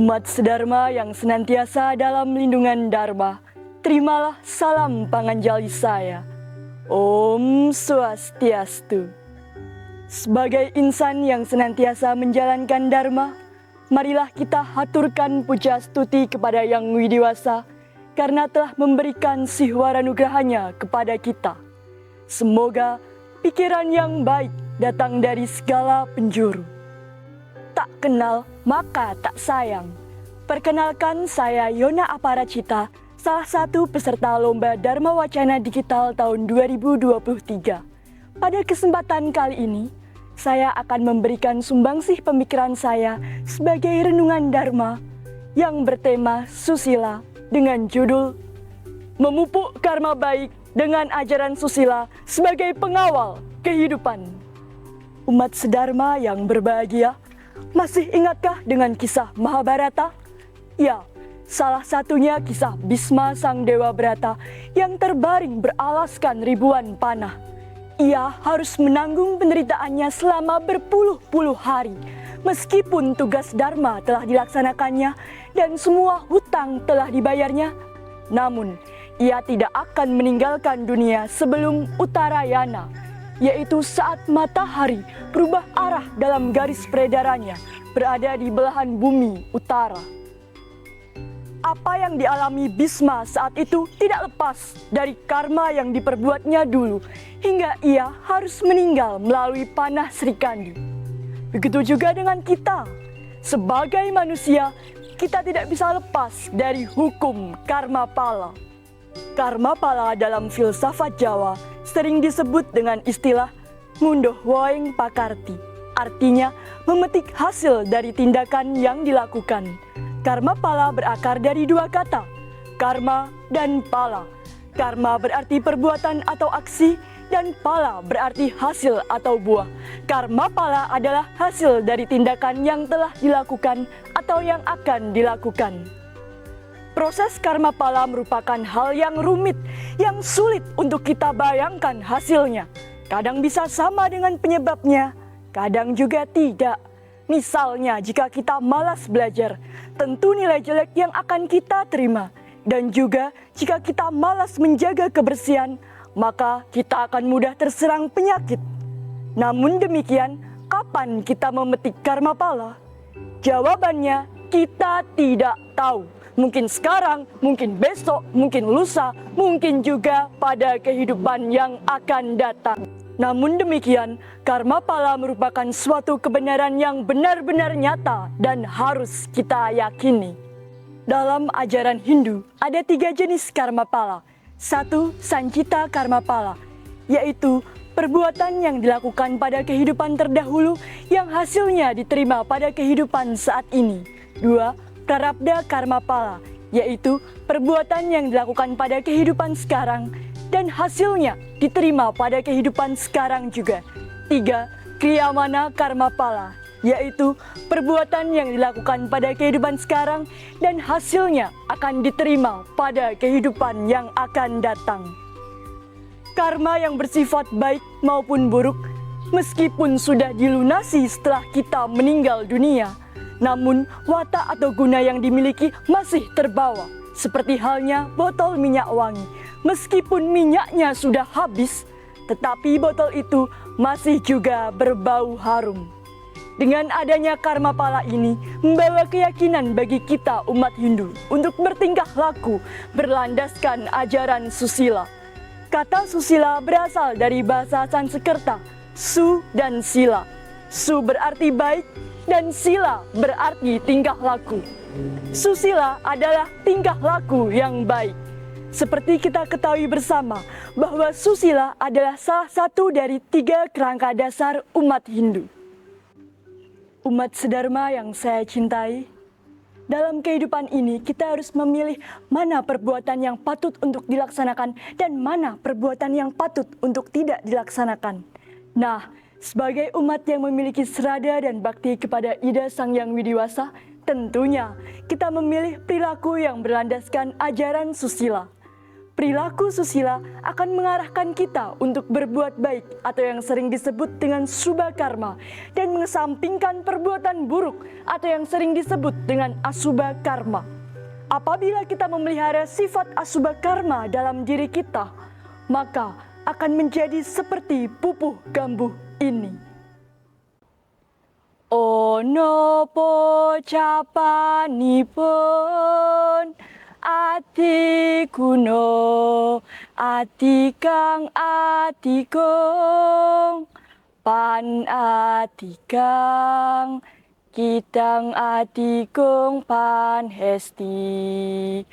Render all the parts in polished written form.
Umat sedharma yang senantiasa dalam lindungan Dharma, terimalah salam panganjali saya. Om Swastiastu. Sebagai insan yang senantiasa menjalankan Dharma, marilah kita haturkan puja stuti kepada Yang Widiwasa karena telah memberikan sihwara nugrahanya kepada kita. Semoga pikiran yang baik datang dari segala penjuru. Tak kenal maka tak sayang. Perkenalkan, saya Yona Aparacita, salah satu peserta Lomba Dharma Wacana Digital tahun 2023. Pada kesempatan kali ini, saya akan memberikan sumbangsih pemikiran saya sebagai renungan Dharma yang bertema susila dengan judul Memupuk Karma Baik dengan Ajaran Susila sebagai Pengawal Kehidupan. Umat sedharma yang berbahagia, masih ingatkah dengan kisah Mahabharata? Ya, salah satunya kisah Bisma Sang Dewa Brata yang terbaring beralaskan ribuan panah. Ia harus menanggung penderitaannya selama berpuluh-puluh hari, meskipun tugas dharma telah dilaksanakannya dan semua hutang telah dibayarnya. Namun, ia tidak akan meninggalkan dunia sebelum Uttarayana, yaitu saat matahari berubah arah dalam garis peredarannya berada di belahan bumi utara. Apa yang dialami Bisma saat itu tidak lepas dari karma yang diperbuatnya dulu, hingga ia harus meninggal melalui panah Srikandi. Begitu juga dengan kita. Sebagai manusia, kita tidak bisa lepas dari hukum karma pala. Karma pala dalam filsafat Jawa sering disebut dengan istilah ngunduh woeng pakarti. Artinya memetik hasil dari tindakan yang dilakukan. Karma pala berakar dari dua kata, karma dan pala. Karma berarti perbuatan atau aksi, dan pala berarti hasil atau buah. Karma pala adalah hasil dari tindakan yang telah dilakukan atau yang akan dilakukan. Proses karma pala merupakan hal yang rumit, yang sulit untuk kita bayangkan hasilnya. Kadang bisa sama dengan penyebabnya, kadang juga tidak. Misalnya, jika kita malas belajar, tentu nilai jelek yang akan kita terima. Dan juga, jika kita malas menjaga kebersihan, maka kita akan mudah terserang penyakit. Namun demikian, kapan kita memetik karma pala? Jawabannya, kita tidak tahu. Mungkin sekarang, mungkin besok, mungkin lusa, mungkin juga pada kehidupan yang akan datang. Namun demikian, karma pala merupakan suatu kebenaran yang benar-benar nyata dan harus kita yakini. Dalam ajaran Hindu, ada 3 jenis karma pala. 1. Sancita karma pala, yaitu perbuatan yang dilakukan pada kehidupan terdahulu yang hasilnya diterima pada kehidupan saat ini. 2. Prarabdha karma pala, yaitu perbuatan yang dilakukan pada kehidupan sekarang dan hasilnya diterima pada kehidupan sekarang juga. 3. Kriyamana karma pala, yaitu perbuatan yang dilakukan pada kehidupan sekarang dan hasilnya akan diterima pada kehidupan yang akan datang. Karma yang bersifat baik maupun buruk, meskipun sudah dilunasi setelah kita meninggal dunia, namun watak atau guna yang dimiliki masih terbawa. Seperti halnya botol minyak wangi. Meskipun minyaknya sudah habis, tetapi botol itu masih juga berbau harum. Dengan adanya karma pala ini, membawa keyakinan bagi kita umat Hindu untuk bertingkah laku berlandaskan ajaran susila. Kata susila berasal dari bahasa Sanskerta, su dan sila. Su berarti baik dan sila berarti tingkah laku. Susila adalah tingkah laku yang baik. Seperti kita ketahui bersama bahwa susila adalah salah satu dari 3 kerangka dasar umat Hindu. Umat sedharma yang saya cintai, dalam kehidupan ini kita harus memilih mana perbuatan yang patut untuk dilaksanakan dan mana perbuatan yang patut untuk tidak dilaksanakan. Nah, sebagai umat yang memiliki serada dan bakti kepada Ida Sang Yang Widiwasa, tentunya kita memilih perilaku yang berlandaskan ajaran susila. Perilaku susila akan mengarahkan kita untuk berbuat baik atau yang sering disebut dengan subha karma, dan mengesampingkan perbuatan buruk atau yang sering disebut dengan asubha karma. Apabila kita memelihara sifat asubha karma dalam diri kita, maka akan menjadi seperti pupuh gambuh ini. Ono pocapanipun ati kuno, ati kang ati gong, pan ati kang, kitang ati gong pan hesti.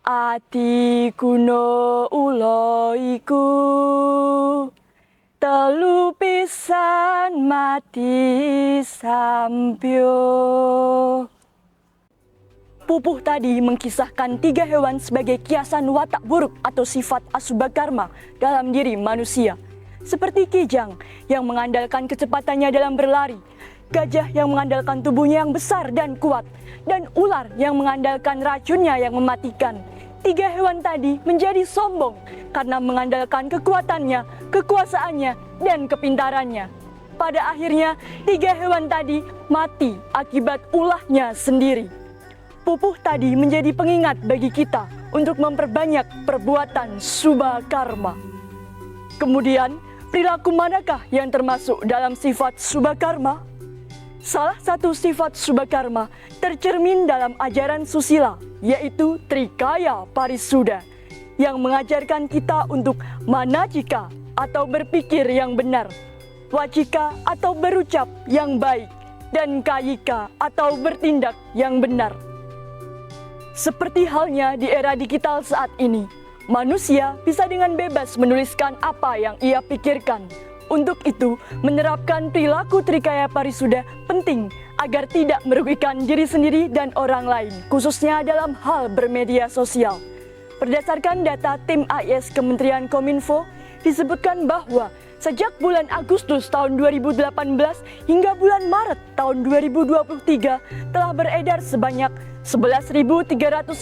Ati kuno ulo iku, telu pisan mati sampyo. Pupuh tadi mengkisahkan 3 hewan sebagai kiasan watak buruk atau sifat asubha karma dalam diri manusia. Seperti kijang yang mengandalkan kecepatannya dalam berlari, gajah yang mengandalkan tubuhnya yang besar dan kuat, dan ular yang mengandalkan racunnya yang mematikan. 3 hewan tadi menjadi sombong karena mengandalkan kekuatannya, kekuasaannya, dan kepintarannya. Pada akhirnya 3 hewan tadi mati akibat ulahnya sendiri. Pupuh tadi menjadi pengingat bagi kita untuk memperbanyak perbuatan subha karma. Kemudian, perilaku manakah yang termasuk dalam sifat subha karma? Salah satu sifat subha karma tercermin dalam ajaran susila, yaitu Trikaya Parisuddha, yang mengajarkan kita untuk manajika atau berpikir yang benar, wacika atau berucap yang baik, dan kayika atau bertindak yang benar. Seperti halnya di era digital saat ini, manusia bisa dengan bebas menuliskan apa yang ia pikirkan. Untuk itu, menerapkan perilaku Trikaya Parisuddha penting agar tidak merugikan diri sendiri dan orang lain, khususnya dalam hal bermedia sosial. Berdasarkan data tim AIS Kementerian Kominfo, disebutkan bahwa sejak bulan Agustus tahun 2018 hingga bulan Maret tahun 2023 telah beredar sebanyak 11.357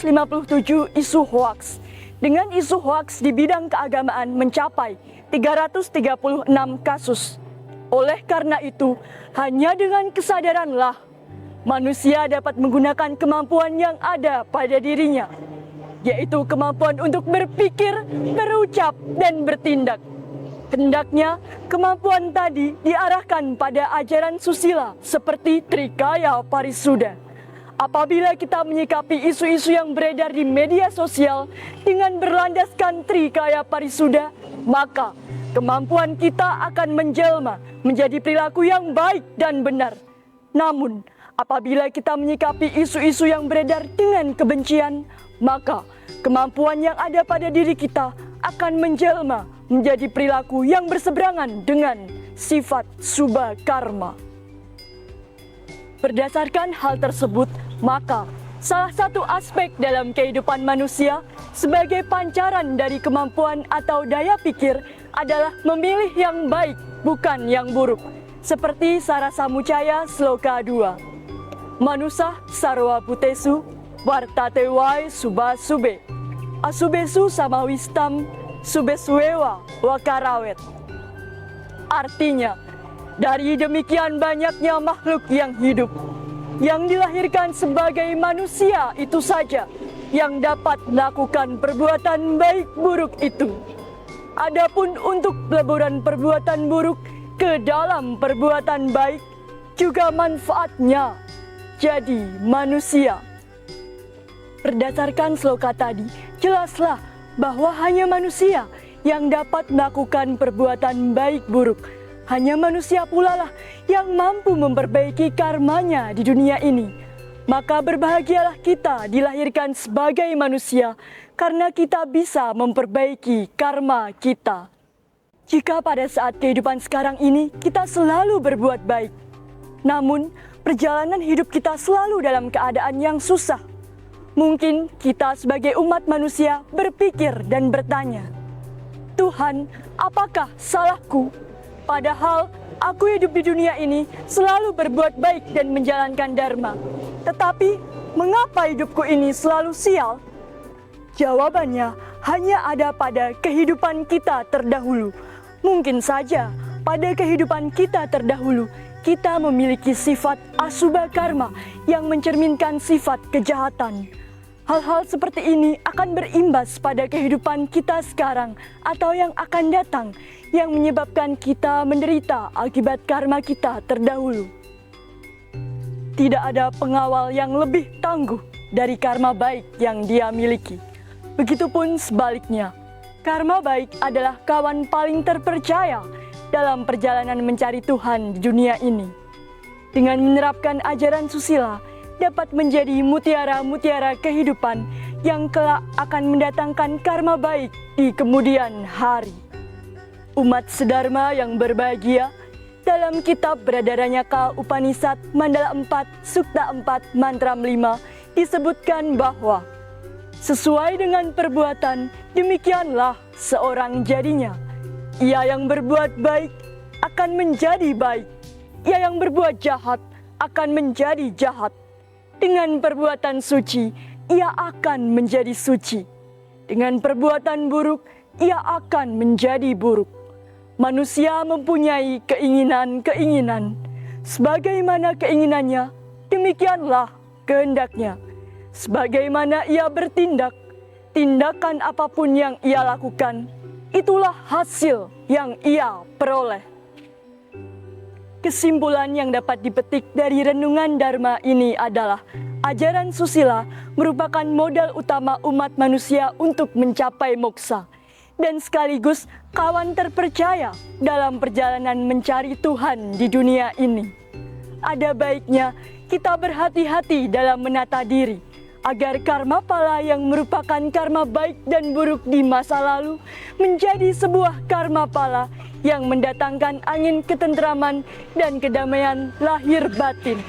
isu hoaks. Dengan isu hoaks di bidang keagamaan mencapai 336 kasus. Oleh karena itu, hanya dengan kesadaranlah manusia dapat menggunakan kemampuan yang ada pada dirinya, yaitu kemampuan untuk berpikir, berucap, dan bertindak. Hendaknya kemampuan tadi diarahkan pada ajaran susila seperti Trikaya Parisuddha. Apabila kita menyikapi isu-isu yang beredar di media sosial dengan berlandaskan Trikaya Parisuddha, maka kemampuan kita akan menjelma menjadi perilaku yang baik dan benar. Namun, apabila kita menyikapi isu-isu yang beredar dengan kebencian, maka kemampuan yang ada pada diri kita akan menjelma menjadi perilaku yang berseberangan dengan sifat subha karma. Berdasarkan hal tersebut, maka salah satu aspek dalam kehidupan manusia sebagai pancaran dari kemampuan atau daya pikir adalah memilih yang baik, bukan yang buruk. Seperti Sarasa Mucaya Sloka 2. Manusa sarwa putesu, wartatewai subha sube. Asubesu sama wistam, subesuewa wakarawet. Artinya, dari demikian banyaknya makhluk yang hidup, yang dilahirkan sebagai manusia itu saja yang dapat melakukan perbuatan baik buruk itu. Adapun untuk peleburan perbuatan buruk ke dalam perbuatan baik, juga manfaatnya jadi manusia. Berdasarkan sloka tadi, jelaslah bahwa hanya manusia yang dapat melakukan perbuatan baik buruk. Hanya manusia pula lah yang mampu memperbaiki karmanya di dunia ini. Maka berbahagialah kita dilahirkan sebagai manusia, karena kita bisa memperbaiki karma kita. Jika pada saat kehidupan sekarang ini kita selalu berbuat baik, namun perjalanan hidup kita selalu dalam keadaan yang susah, mungkin kita sebagai umat manusia berpikir dan bertanya, Tuhan, apakah salahku? Padahal aku hidup di dunia ini selalu berbuat baik dan menjalankan dharma. Tetapi mengapa hidupku ini selalu sial? Jawabannya hanya ada pada kehidupan kita terdahulu. Mungkin saja pada kehidupan kita terdahulu, kita memiliki sifat asubha karma yang mencerminkan sifat kejahatan. Hal-hal seperti ini akan berimbas pada kehidupan kita sekarang atau yang akan datang, yang menyebabkan kita menderita akibat karma kita terdahulu. Tidak ada pengawal yang lebih tangguh dari karma baik yang dia miliki. Begitupun sebaliknya, karma baik adalah kawan paling terpercaya dalam perjalanan mencari Tuhan di dunia ini. Dengan menerapkan ajaran susila, dapat menjadi mutiara-mutiara kehidupan yang kelak akan mendatangkan karma baik di kemudian hari. Umat sedharma yang berbahagia, dalam kitab Bradaranyaka Upanishad Mandala 4 Sukta 4 Mantra 5 disebutkan bahwa sesuai dengan perbuatan, demikianlah seorang jadinya. Ia yang berbuat baik akan menjadi baik. Ia yang berbuat jahat akan menjadi jahat. Dengan perbuatan suci, ia akan menjadi suci. Dengan perbuatan buruk, ia akan menjadi buruk. Manusia mempunyai keinginan-keinginan. Sebagaimana keinginannya, demikianlah kehendaknya. Sebagaimana ia bertindak, tindakan apapun yang ia lakukan, itulah hasil yang ia peroleh. Kesimpulan yang dapat dipetik dari renungan Dharma ini adalah ajaran susila merupakan modal utama umat manusia untuk mencapai moksa dan sekaligus kawan terpercaya dalam perjalanan mencari Tuhan di dunia ini. Ada baiknya kita berhati-hati dalam menata diri, agar karma pala yang merupakan karma baik dan buruk di masa lalu menjadi sebuah karma pala yang mendatangkan angin ketentraman dan kedamaian lahir batin.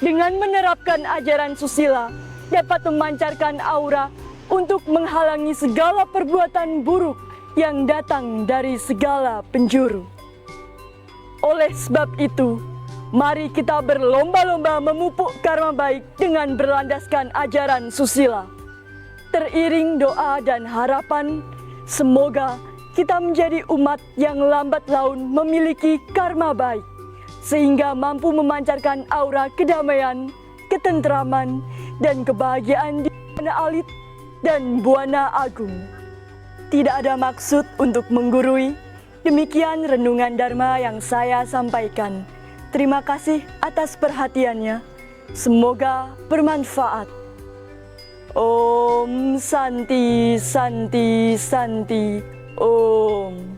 Dengan menerapkan ajaran susila, dapat memancarkan aura untuk menghalangi segala perbuatan buruk yang datang dari segala penjuru. Oleh sebab itu, mari kita berlomba-lomba memupuk karma baik dengan berlandaskan ajaran susila. Teriring doa dan harapan, semoga kita menjadi umat yang lambat laun memiliki karma baik, sehingga mampu memancarkan aura kedamaian, ketentraman, dan kebahagiaan di Buana Alit dan Buana Agung. Tidak ada maksud untuk menggurui. Demikian renungan Dharma yang saya sampaikan. Terima kasih atas perhatiannya. Semoga bermanfaat. Om Santi Santi Santi Om.